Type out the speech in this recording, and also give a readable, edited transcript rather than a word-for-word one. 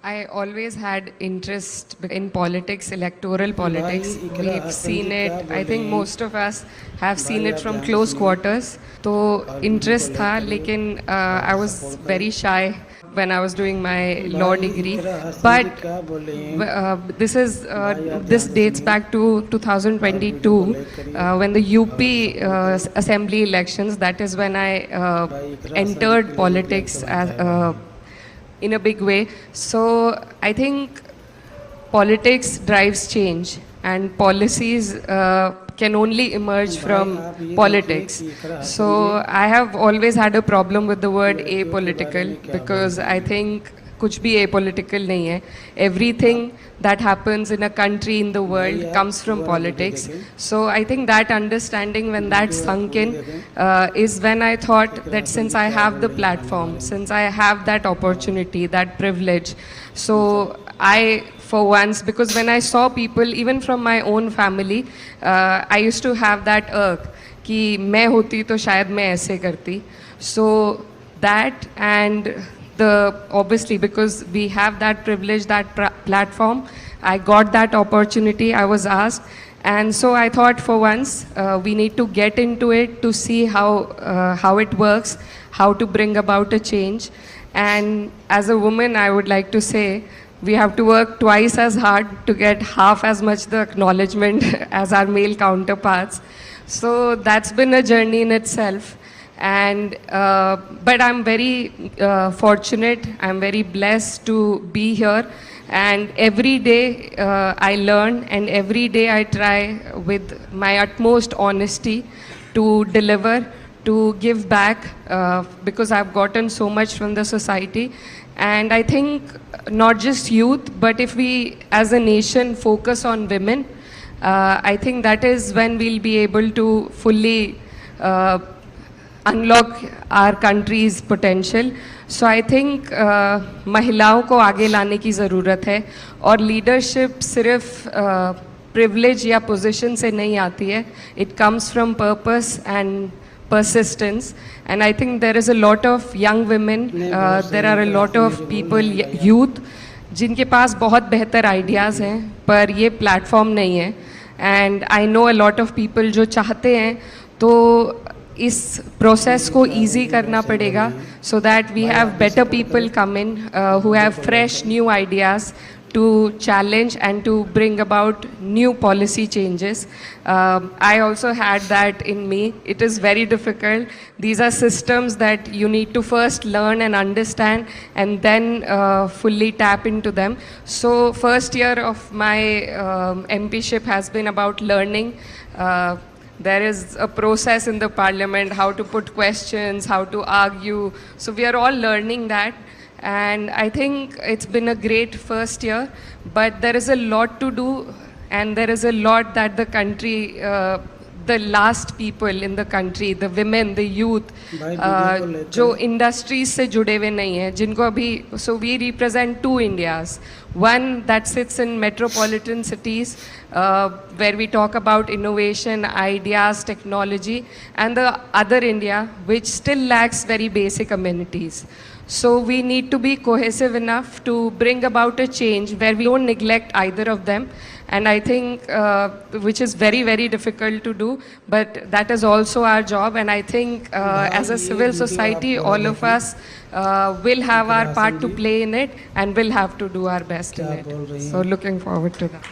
I always had interest in politics, electoral politics. We've seen it. I think most of us have seen it from close quarters. तो interest था, लेकिन I was very shy when I was doing my law degree. But this dates back to 2022 when the UP assembly elections. That is when I entered politics as in a big way. So I think politics drives change, and policies can only emerge from politics. So I have always had a problem with the word apolitical, because I think कुछ भी apolitical नहीं है. Everything that happens in a country, in the world, comes from politics. So I think that understanding, when that sunk in, is when I thought that since I have the platform, since I have that opportunity, that privilege, so I, for once, because when I saw people, even from my own family, I used to have that irk कि मैं होती तो शायद मैं ऐसे करती. So that, and obviously because we have that privilege, that platform, I got that opportunity, I was asked, and so I thought for once we need to get into it to see how it works, how to bring about a change. And as a woman, I would like to say we have to work twice as hard to get half as much the acknowledgement as our male counterparts. So that's been a journey in itself. And but I'm very fortunate, I'm very blessed to be here, and every day I learn, and every day I try with my utmost honesty to deliver, to give back, because I've gotten so much from the society. And I think not just youth, but if we as a nation focus on women, I think that is when we'll be able to fully unlock our country's potential. So I think महिलाओं को आगे लाने की ज़रूरत है, और leadership सिर्फ privilege या position से नहीं आती है. It comes from purpose and persistence. And I think there is a lot of young women, there are a lot of people, youth, जिनके पास बहुत बेहतर ideas हैं, पर ये platform नहीं है. And I know a lot of people जो चाहते हैं, तो इस प्रोसेस को ईजी करना पड़ेगा, so that we have better people come in who have fresh new ideas to challenge and to bring about new policy changes. I also had that in me. It is very difficult. These are systems that you need to first learn and understand, and then fully tap into them. So first year of my MPship has been about learning. There is a process in the parliament, how to put questions, how to argue. So we are all learning that. And I think it's been a great first year, but there is a lot to do, and there is a lot that the country, the last people in the country, the women, the youth, जो industries से जुड़े हुए नहीं हैं, जिनको अभी, so we represent two Indias. One that sits in metropolitan cities, where we talk about innovation, ideas, technology, and the other India, which still lacks very basic amenities. So we need to be cohesive enough to bring about a change where we don't neglect either of them. And I think, which is very, very difficult to do, but that is also our job. And I think as a civil society, all of us will have our part to play in it, and will have to do our best in it. So looking forward to that.